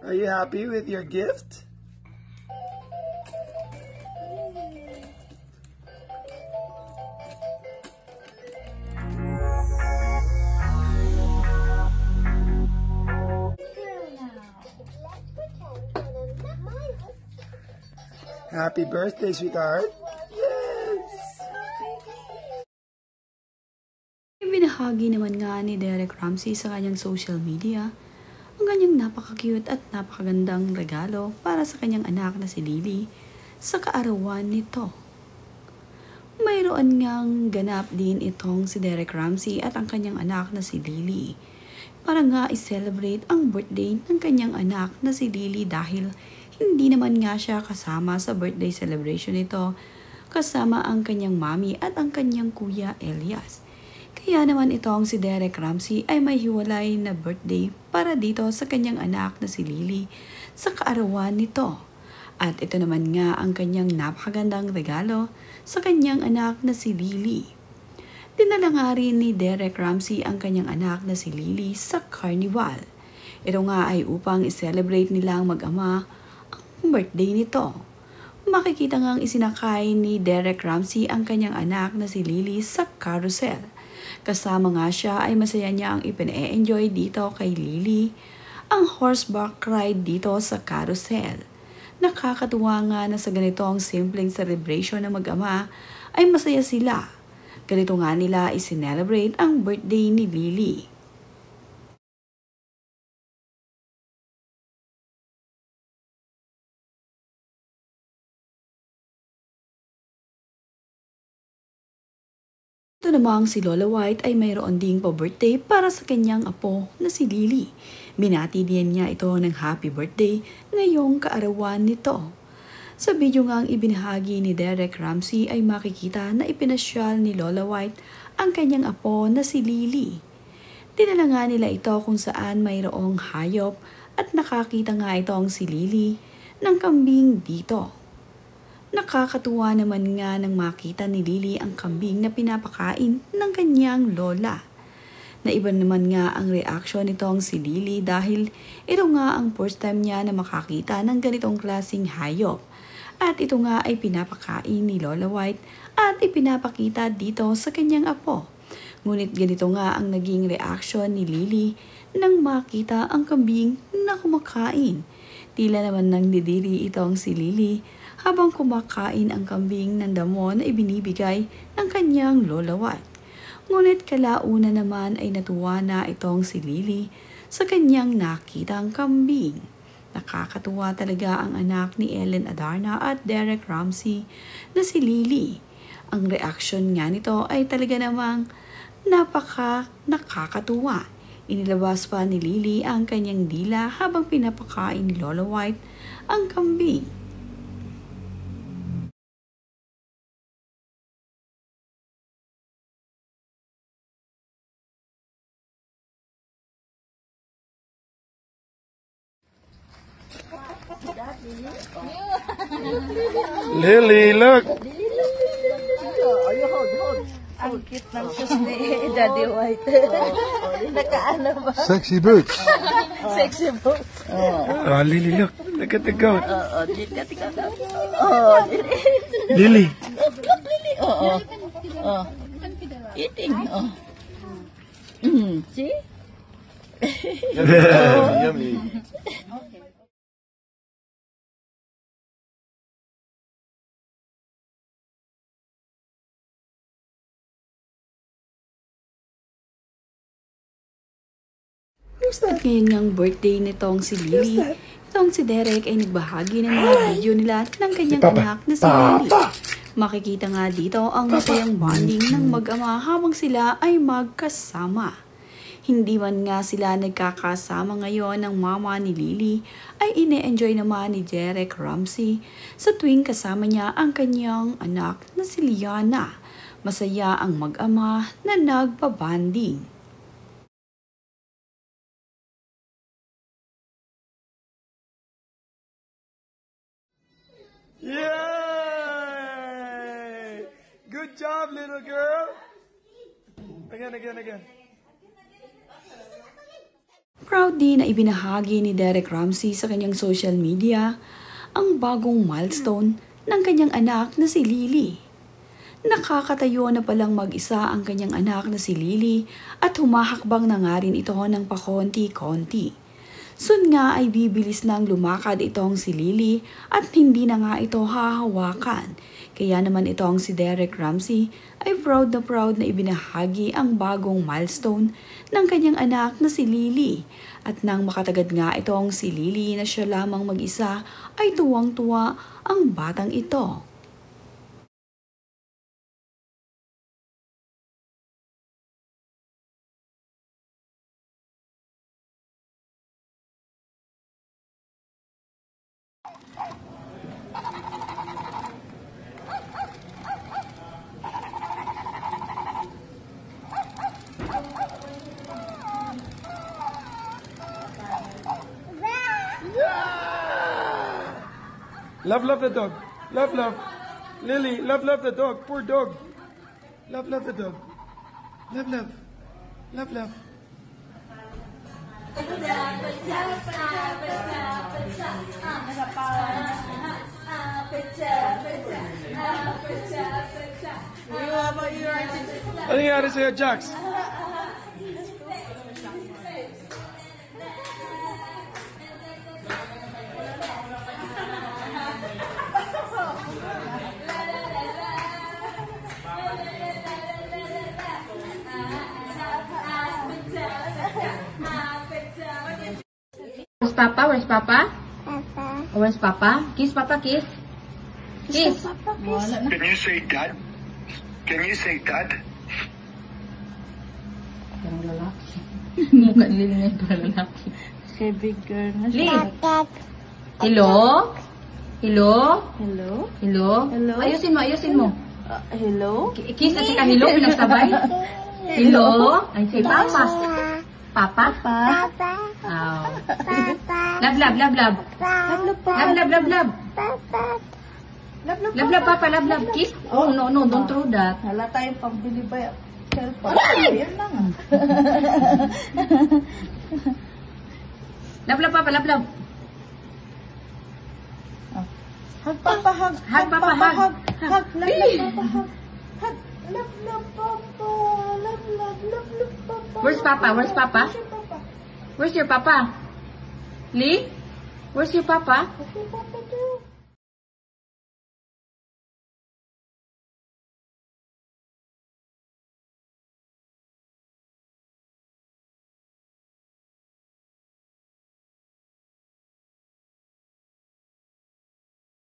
Are you happy with your gift? Happy birthday, sweetheart. Yes! Ibinahagi naman nga ni Derek Ramsey sa kanyang social media ang kanyang napaka-cute at napakagandang regalo para sa kanyang anak na si Lily sa kaarawan nito. Mayroon ngang ganap din itong si Derek Ramsey at ang kanyang anak na si Lily para nga i-celebrate ang birthday ng kanyang anak na si Lily dahil hindi naman nga siya kasama sa birthday celebration nito kasama ang kanyang mami at ang kanyang kuya Elias. Kaya naman itong si Derek Ramsey ay may hiwalay na birthday para dito sa kanyang anak na si Lily sa kaarawan nito. At ito naman nga ang kanyang napakagandang regalo sa kanyang anak na si Lily. Dinala nga rin ni Derek Ramsey ang kanyang anak na si Lily sa carnival. Ito nga ay upang i-celebrate nilang mag-ama ang birthday nito. Makikita ngang isinakay ni Derek Ramsey ang kanyang anak na si Lily sa carousel. Kasama nga siya ay masaya niya ang ipine-enjoy dito kay Lily, ang horseback ride dito sa carousel. Nakakatuwa nga na sa ganitong simpleng celebration ng mag-ama ay masaya sila. Ganito nga nila i-celebrate ang birthday ni Lily. Ito namang si Lola White ay mayroon ding pa-birthday para sa kanyang apo na si Lily. Binati din niya ito ng happy birthday ngayong kaarawan nito. Sa video nga ang ibinahagi ni Derek Ramsey ay makikita na ipinasyal ni Lola White ang kanyang apo na si Lily. Dinala nga nila ito kung saan mayroong hayop at nakakita nga itong si Lily ng kambing dito. Nakakatuwa naman nga nang makita ni Lily ang kambing na pinapakain ng kanyang lola. Naiba naman nga ang reaksyon nitong si Lily dahil ito nga ang first time niya na makakita ng ganitong klaseng hayop. At ito nga ay pinapakain ni Lola White at ipinapakita dito sa kanyang apo. Ngunit ganito nga ang naging reaksyon ni Lily nang makita ang kambing na kumakain. Tila naman nang didiri itong si Lily habang kumakain ang kambing ng damo na ibinibigay ng kanyang Lola White. Ngunit kalauna naman ay natuwa na itong si Lily sa kanyang nakitang kambing. Nakakatuwa talaga ang anak ni Ellen Adarna at Derek Ramsey na si Lily. Ang reaksyon nga nito ay talaga namang nakakatuwa. Inilabas pa ni Lily ang kanyang dila habang pinapakain ni Lola White ang kambing. Lily, look! Ang cute ng shoes ni Daddy White. Nakaano ba? Sexy boots. Sexy boots. Oh, Lily, look. Look at the goat. Lily. Lily. Look, Lily. Eating. See? Yummy. At ngayon ngang birthday nitong si Lily, itong si Derek ay nagbahagi ng mga video nila ng kanyang anak na si Lily. Makikita nga dito ang masayang bonding ng mag-ama habang sila ay magkasama. Hindi man nga sila nagkakasama ngayon ng mama ni Lily, ay ine-enjoy naman ni Derek Ramsey sa tuwing kasama niya ang kanyang anak na si Liana. Masaya ang mag-ama na nagbabanding. Yay! Good job, little girl. Again. Proud din na ibinahagi ni Derek Ramsey sa kanyang social media ang bagong milestone ng kanyang anak na si Lily. Nakakatayo na palang mag-isa ang kanyang anak na si Lily at humahakbang na nga rin ito ng pakonti-konti. Soon nga ay bibilis nang lumakad itong si Lily at hindi na nga ito hahawakan. Kaya naman itong si Derek Ramsey ay proud na ibinahagi ang bagong milestone ng kanyang anak na si Lily. At nang makatagad nga itong si Lily na siya lamang mag-isa ay tuwang-tuwa ang batang ito. Love the dog. Love. Lily, love the dog. Poor dog. Love the dog. Love. Ano nangyari sa'yo, Jax? Where's Papa? Where's Papa? Where's Papa? Kiss Papa, kiss. Kiss. Can you say dad? Can you say dad? Parang lalaki. Mukha nila ngayon parang lalaki. Kay big girl na Lee. siya. Hello? Hello? Hello? Hello? Hello? Ayusin mo. Hello? Kiss at saka hello, pinagsabay. Hello? Ay, say Papa. Papa? Papa? Oh. Love. Love. Love, Papa, love. Kiss. Oh, no, don't throw that. Hala tayong pambili ba yung cellphone? Yan lang. Love, Papa, love. Hug, Papa, hug. Hug, Papa, hug. Hug, love, Papa, hug. Hug, love, Papa. Love, Papa. Where's Papa? Where's Papa? Where's your Papa? Where's your Papa? Lee? Where's your Papa? Where's your Papa?